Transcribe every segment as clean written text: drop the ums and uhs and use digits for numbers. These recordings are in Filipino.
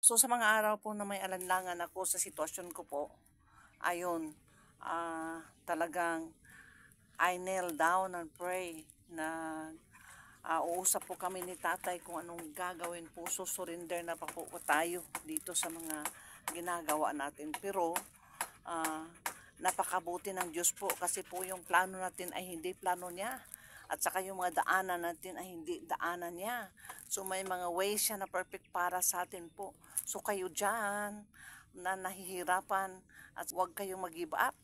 So sa mga araw po na may alanlangan ako sa sitwasyon ko po, ayun, talagang I kneel down and pray na uusap po kami ni tatay kung anong gagawin po. So surrender na pa po tayo dito sa mga ginagawa natin. Pero ah, napakabuti ng Diyos po kasi po yung plano natin ay hindi plano niya. At saka yung mga daanan natin ay hindi daanan niya. So may mga ways siya na perfect para sa atin po. So kayo dyan na nahihirapan at huwag kayong mag-give up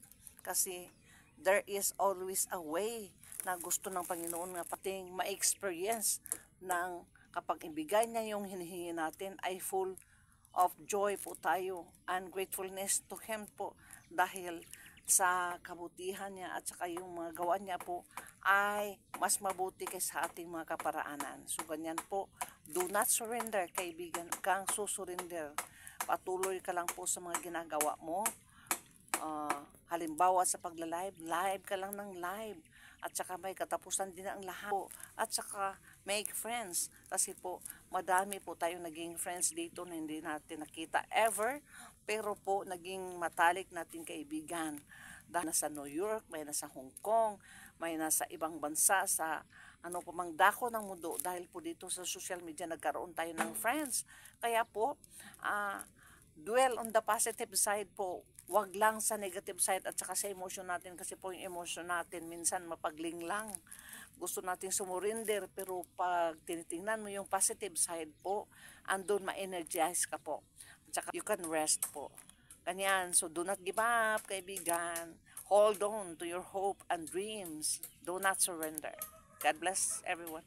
kasi there is always a way na gusto ng Panginoon nga pating ma-experience ng kapag ibigay niya yung hinihingi natin ay full of joy po tayo and gratefulness to Him po dahil sa kabutihan niya at saka yung mga gawa niya po ay mas mabuti kaysa ating mga kaparaanan. So ganyan po, do not surrender kaibigan, kang susurrender. Patuloy ka lang po sa mga ginagawa mo. Halimbawa sa pagla-live, live ka lang ng live. At saka may katapusan din ang lahat po. At saka make friends. Kasi po, madami po tayong naging friends dito na hindi natin nakita ever. Pero po, naging matalik natin kaibigan. Dahil nasa New York, may nasa Hong Kong, may nasa ibang bansa, sa ano po mang dako ng mundo. Dahil po dito sa social media, nagkaroon tayo ng friends. Kaya po, dwell on the positive side po. Wag lang sa negative side at saka sa emotion natin kasi po yung emotion natin minsan mapagling lang. Gusto nating sumurinder pero pag tinitingnan mo yung positive side po, andun ma-energize ka po. At saka you can rest po. Ganyan. So do not give up, kaibigan. Hold on to your hope and dreams. Do not surrender. God bless everyone.